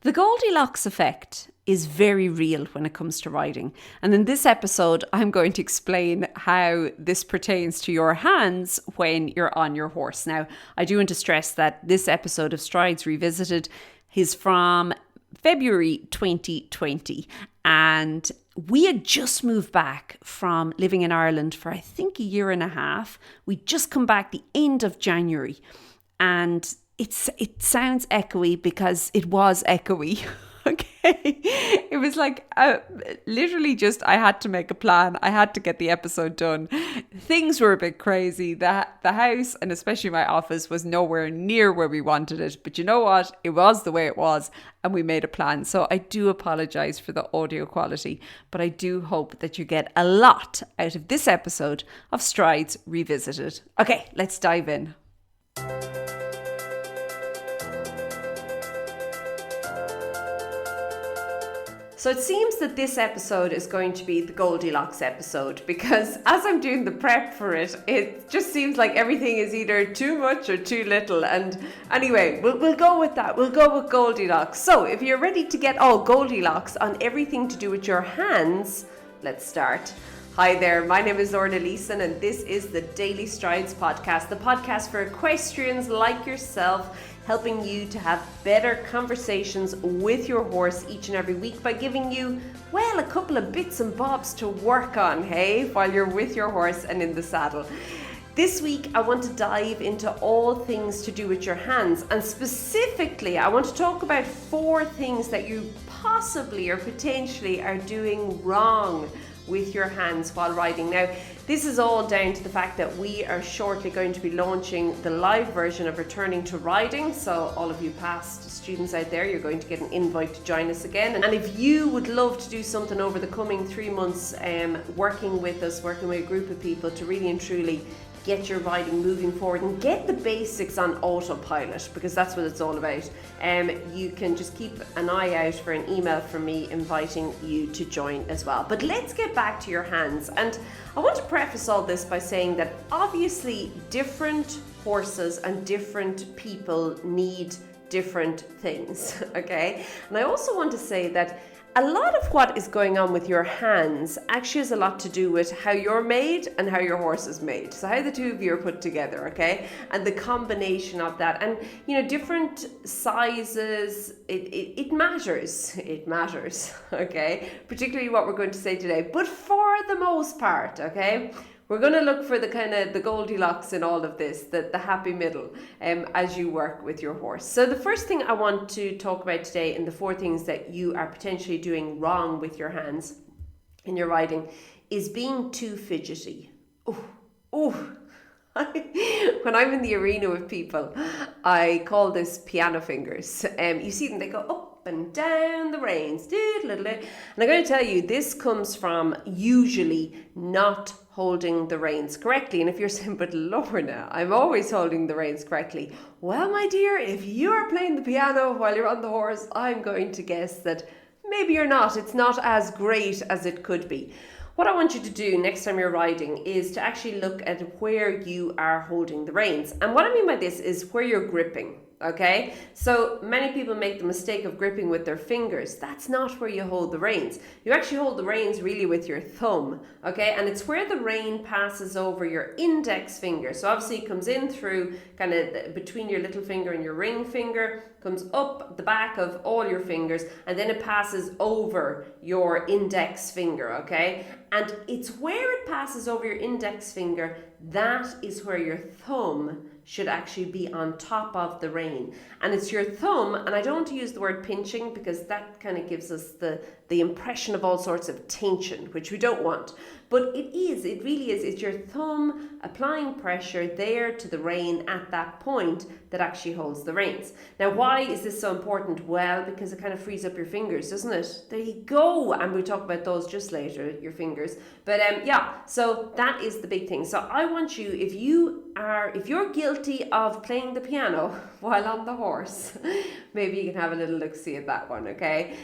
The Goldilocks effect is very real when it comes to riding. And in this episode, I'm going to explain how this pertains to your hands when you're on your horse. Now, I do want to stress that this episode of Strides Revisited is from February 2020. And we had just moved back from living in Ireland for, I think, a year and a half. We'd just come back the end of January. And it sounds echoey because it was echoey. Okay. It was like literally just I had to make a plan. I had to get the episode done. Things were a bit crazy. The house and especially my office was nowhere near where we wanted it. But you know what? It was the way it was and we made a plan. So I do apologize for the audio quality, but I do hope that you get a lot out of this episode of Strides Revisited. Okay, let's dive in. So it seems that this episode is going to be the Goldilocks episode because as I'm doing the prep for it, it just seems like everything is either too much or too little. And anyway, we'll go with that. We'll go with Goldilocks. So if you're ready to get all Goldilocks on everything to do with your hands, let's start. Hi there, my name is Lorna Leeson and this is the Daily Strides podcast, the podcast for equestrians like yourself, helping you to have better conversations with your horse each and every week by giving you, well, a couple of bits and bobs to work on, hey, while you're with your horse and in the saddle. This week, I want to dive into all things to do with your hands, and specifically, I want to talk about 4 things that you possibly or potentially are doing wrong with your hands while riding. Now, this is all down to the fact that we are shortly going to be launching the live version of Returning to Riding. So all of you past students out there, you're going to get an invite to join us again. And if you would love to do something over the coming 3 months, working with us, working with a group of people to really and truly get your riding moving forward and get the basics on autopilot, because that's what it's all about. You can just keep an eye out for an email from me inviting you to join as well. But let's get back to your hands. And I want to preface all this by saying that obviously different horses and different people need different things, okay? And I also want to say that a lot of what is going on with your hands actually has a lot to do with how you're made and how your horse is made. So how the two of you are put together, okay? And the combination of that. And, you know, different sizes, it matters. It matters, okay? Particularly what we're going to say today. But for the most part, okay? We're going to look for the kind of the Goldilocks in all of this, the happy middle, as you work with your horse. So the first thing I want to talk about today in the 4 things that you are potentially doing wrong with your hands in your riding is being too fidgety. Oh. When I'm in the arena with people, I call this piano fingers. You see them, they go up and down the reins. And I'm going to tell you, this comes from usually not holding the reins correctly. And if you're saying, but Lorna, I'm always holding the reins correctly. Well, my dear, if you're playing the piano while you're on the horse, I'm going to guess that maybe you're not. It's not as great as it could be. What I want you to do next time you're riding is to actually look at where you are holding the reins. And what I mean by this is where you're gripping. Okay, so many people make the mistake of gripping with their fingers. That's not where you hold the reins. You actually hold the reins really with your thumb, okay? And it's where the rein passes over your index finger. So obviously it comes in through kind of between your little finger and your ring finger, comes up the back of all your fingers, and then it passes over your index finger, okay? And it's where it passes over your index finger, that is where your thumb should actually be on top of the rein. And it's your thumb, and I don't want to use the word pinching because that kind of gives us the impression of all sorts of tension, which we don't want. But it really is, it's your thumb applying pressure there to the rein at that point that actually holds the reins. Now, why is this so important? Well, because it kind of frees up your fingers, doesn't it? There you go. And we'll talk about those just later, your fingers. But yeah, so that is the big thing. So I want you, if you're guilty of playing the piano while on the horse, maybe you can have a little look-see at that one, okay?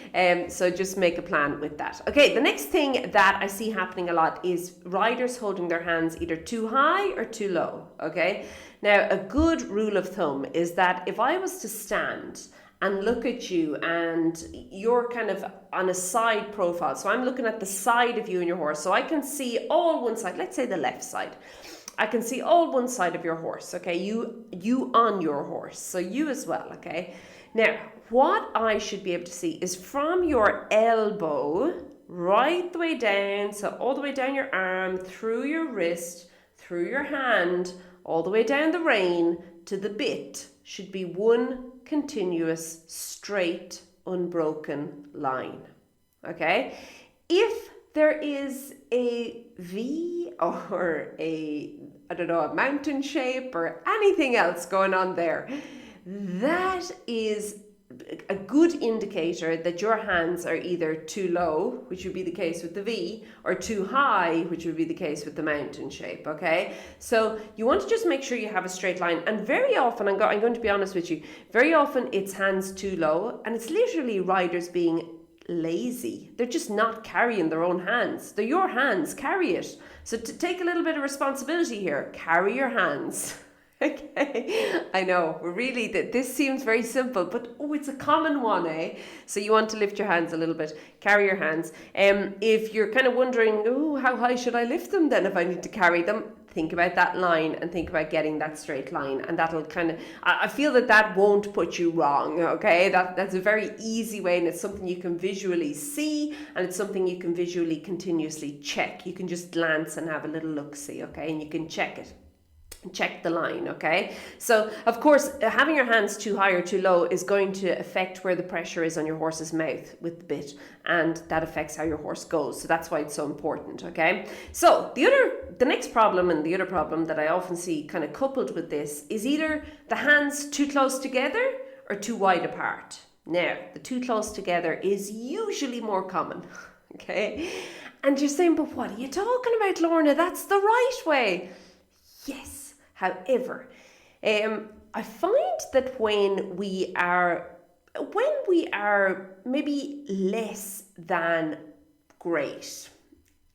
So just make a plan with that. Okay, the next thing that I see happening a lot is riders holding their hands either too high or too low, okay? Now, a good rule of thumb is that if I was to stand and look at you, and you're kind of on a side profile. So I'm looking at the side of you and your horse. So I can see all one side, let's say the left side. I can see all one side of your horse, okay? You on your horse, so you as well, okay? Now, what I should be able to see is from your elbow right the way down, so all the way down your arm, through your wrist, through your hand, all the way down the rein to the bit should be one continuous, straight, unbroken line, okay? If there is a V or a mountain shape or anything else going on there, that is a good indicator that your hands are either too low, which would be the case with the V, or too high, which would be the case with the mountain shape, okay? So you want to just make sure you have a straight line. And very often, I'm going to be honest with you, very often it's hands too low, and it's literally riders being lazy. They're just not carrying their own hands. They're your hands, carry it. So to take a little bit of responsibility here, carry your hands. Okay, I know, really, this seems very simple, but it's a common one, eh? So you want to lift your hands a little bit, carry your hands. If you're kind of wondering, how high should I lift them then if I need to carry them? Think about that line and think about getting that straight line, and that'll kind of, I feel that won't put you wrong, okay? That's a very easy way, and it's something you can visually see, and it's something you can visually continuously check. You can just glance and have a little look-see, okay? And you can check it. Check the line, okay? So, of course, having your hands too high or too low is going to affect where the pressure is on your horse's mouth with the bit, and that affects how your horse goes. So that's why it's so important, okay? So the next problem, and the other problem that I often see kind of coupled with this, is either the hands too close together or too wide apart. Now, the too close together is usually more common, okay? And you're saying, but what are you talking about, Lorna? That's the right way. Yes. However, I find that when we are maybe less than great,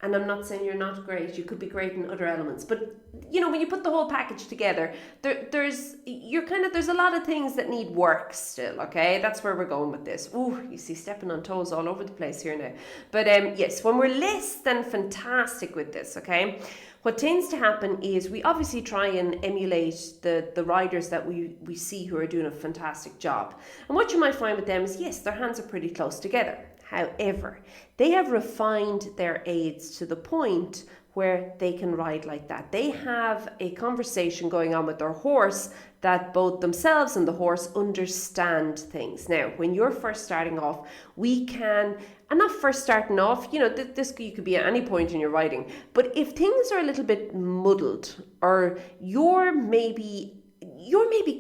and I'm not saying you're not great, you could be great in other elements, but when you put the whole package together, there's a lot of things that need work still, okay? That's where we're going with this. Ooh, you see, stepping on toes all over the place here now. But yes, when we're less than fantastic with this, okay, what tends to happen is we obviously try and emulate the riders that we see who are doing a fantastic job. And what you might find with them is, yes, their hands are pretty close together. However, they have refined their aids to the point where they can ride like that. They have a conversation going on with their horse that both themselves and the horse understand things. Now, when you're first starting off, we can, and not first starting off, this you could be at any point in your riding, but if things are a little bit muddled, or you're maybe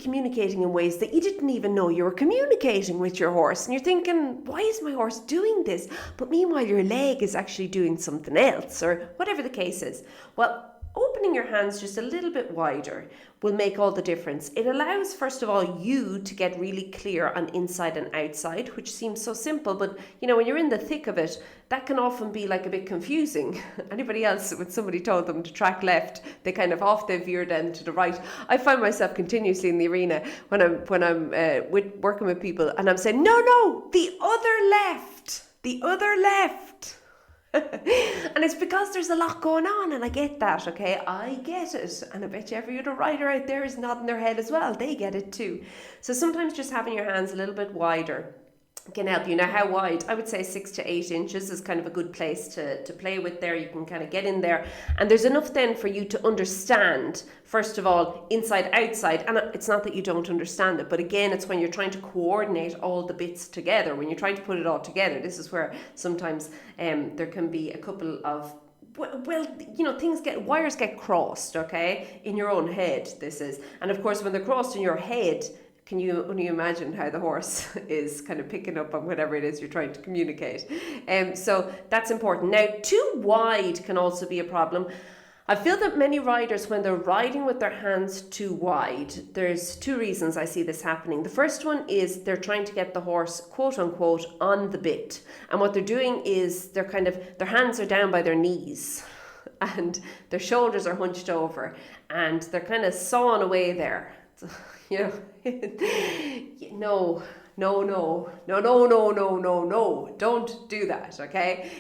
communicating in ways that you didn't even know you were communicating with your horse, and you're thinking, why is my horse doing this? But meanwhile, your leg is actually doing something else, or whatever the case is. Well, opening your hands just a little bit wider will make all the difference. It allows, first of all, you to get really clear on inside and outside, which seems so simple, but when you're in the thick of it, that can often be like a bit confusing. Anybody else, when somebody told them to track left, they kind of they veer then to the right. I find myself continuously in the arena when I'm working with people, and I'm saying, no, the other left. And it's because there's a lot going on, and I get that, okay? I get it, and I bet you every other rider out there is nodding their head as well. They get it too. So sometimes just having your hands a little bit wider can help you. Now, how wide? I would say 6 to 8 inches is kind of a good place to play with there. You can kind of get in there, and there's enough then for you to understand, first of all, inside, outside. And it's not that you don't understand it, but again, it's when you're trying to coordinate all the bits together, when you're trying to put it all together. This is where sometimes there can be a couple of wires get crossed, okay, in your own head, this is. And of course, when they're crossed in your head, can you only imagine how the horse is kind of picking up on whatever it is you're trying to communicate? So that's important. Now, too wide can also be a problem. I feel that many riders, when they're riding with their hands too wide, there's 2 reasons I see this happening. The first one is they're trying to get the horse, quote unquote, on the bit. And what they're doing is their hands are down by their knees, and their shoulders are hunched over, and they're kind of sawing away there. No, no. Don't do that, okay?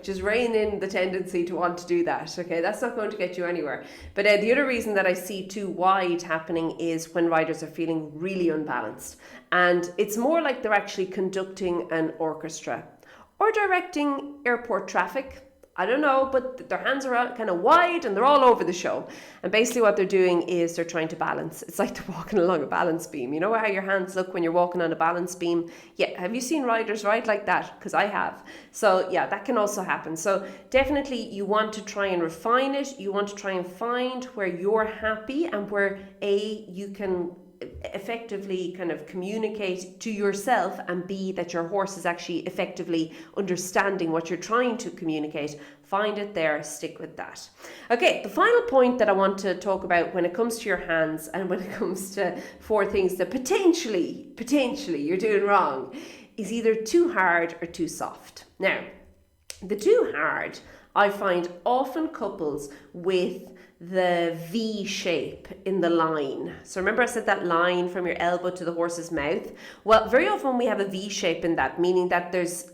Just rein in the tendency to want to do that, okay? That's not going to get you anywhere. But the other reason that I see too wide happening is when riders are feeling really unbalanced. And it's more like they're actually conducting an orchestra or directing airport traffic. I don't know, but their hands are out kind of wide and they're all over the show. And basically what they're doing is they're trying to balance. It's like they're walking along a balance beam. You know how your hands look when you're walking on a balance beam? Yeah, have you seen riders ride like that? Because I have. So yeah, that can also happen. So definitely you want to try and refine it. You want to try and find where you're happy and where you can effectively kind of communicate to yourself, and B, that your horse is actually effectively understanding what you're trying to communicate. Find it there, stick with that. Okay, the final point that I want to talk about when it comes to your hands and when it comes to 4 things that potentially you're doing wrong is either too hard or too soft. Now, the too hard I find often couples with the V shape in the line. So remember I said that line from your elbow to the horse's mouth? Well, very often we have a V shape in that, meaning that there's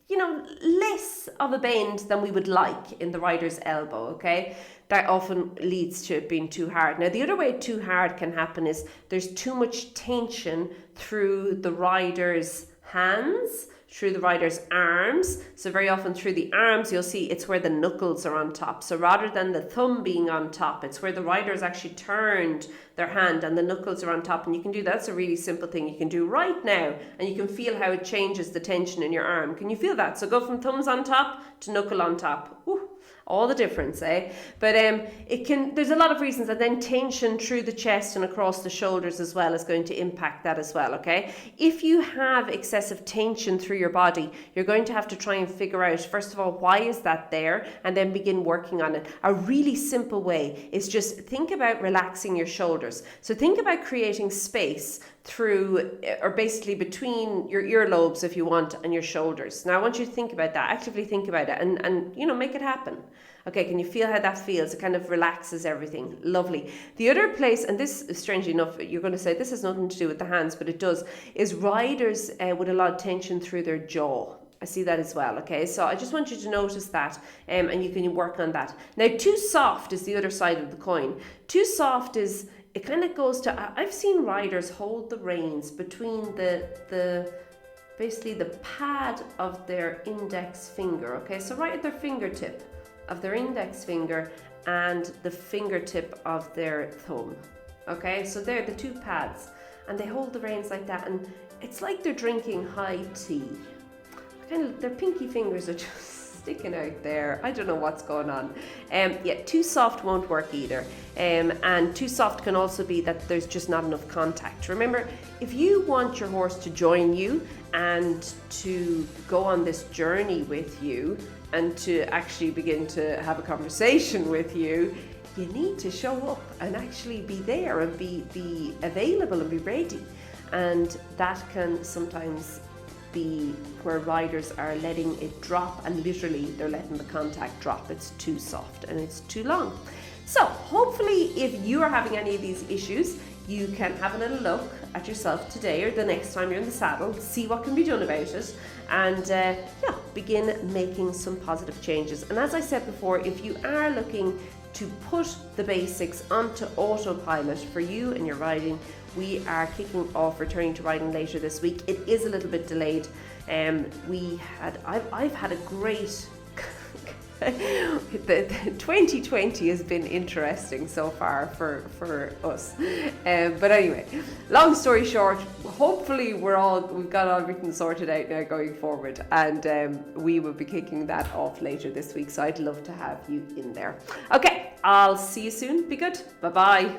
less of a bend than we would like in the rider's elbow, okay? That often leads to it being too hard. Now, the other way too hard can happen is there's too much tension through the rider's hands, through the rider's arms. So very often through the arms, you'll see it's where the knuckles are on top. So rather than the thumb being on top, it's where the rider's actually turned their hand and the knuckles are on top. And you can do that's a really simple thing you can do right now, and you can feel how it changes the tension in your arm. Can you feel that? So go from thumbs on top to knuckle on top. Ooh, all the difference, eh? But there's a lot of reasons, and then tension through the chest and across the shoulders as well is going to impact that as well, okay? If you have excessive tension through your body, you're going to have to try and figure out, first of all, why is that there, and then begin working on it. A really simple way is just think about relaxing your shoulders. So think about creating space through, or basically between your earlobes, if you want, and your shoulders. Now I want you to think about that, actively think about it, and make it happen. Okay, can you feel how that feels? It kind of relaxes everything. Lovely. The other place, and this, strangely enough, you're going to say this has nothing to do with the hands, but it does, is riders with a lot of tension through their jaw. I see that as well, okay? So I just want you to notice that, and you can work on that. Now, too soft is the other side of the coin. Too soft is, it kind of goes to, I've seen riders hold the reins between basically the pad of their index finger, okay? So right at their fingertip of their index finger and the fingertip of their thumb, okay? So they're the 2 pads, and they hold the reins like that, and it's like they're drinking high tea. Their pinky fingers are just sticking out there. I don't know what's going on. Too soft won't work either. And too soft can also be that there's just not enough contact. Remember, if you want your horse to join you and to go on this journey with you and to actually begin to have a conversation with you, you need to show up and actually be there and be available and be ready. And that can sometimes be where riders are letting it drop, and literally they're letting the contact drop. It's too soft and it's too long. So hopefully if you are having any of these issues, you can have a little look at yourself today or the next time you're in the saddle, see what can be done about it, and begin making some positive changes. And as I said before, if you are looking to put the basics onto autopilot for you and your riding, we are kicking off Returning to Riding later this week. It is a little bit delayed. I've had a great the 2020 has been interesting so far for us, but anyway, long story short, hopefully we've got everything sorted out now going forward, and we will be kicking that off later this week, so I'd love to have you in there. Okay, I'll see you soon. Be good. Bye bye.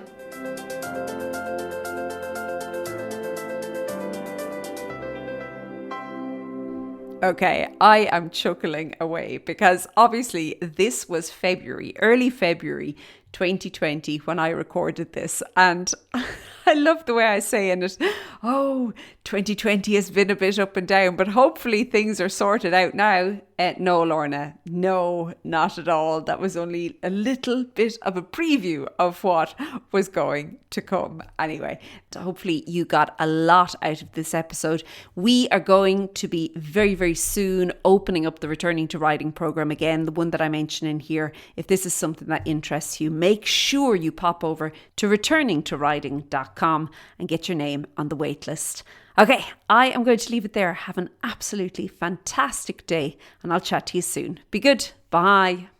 Okay, I am chuckling away because obviously this was early February 2020 when I recorded this, and I love the way I say in it, 2020 has been a bit up and down, but hopefully things are sorted out now. No, Lorna, no, not at all. That was only a little bit of a preview of what was going to come. Anyway, hopefully you got a lot out of this episode. We are going to be very, very soon opening up the Returning to Riding program again, the one that I mentioned in here. If this is something that interests you, make sure you pop over to returningtoriding.com and get your name on the wait list. Okay, I am going to leave it there. Have an absolutely fantastic day and I'll chat to you soon. Be good. Bye.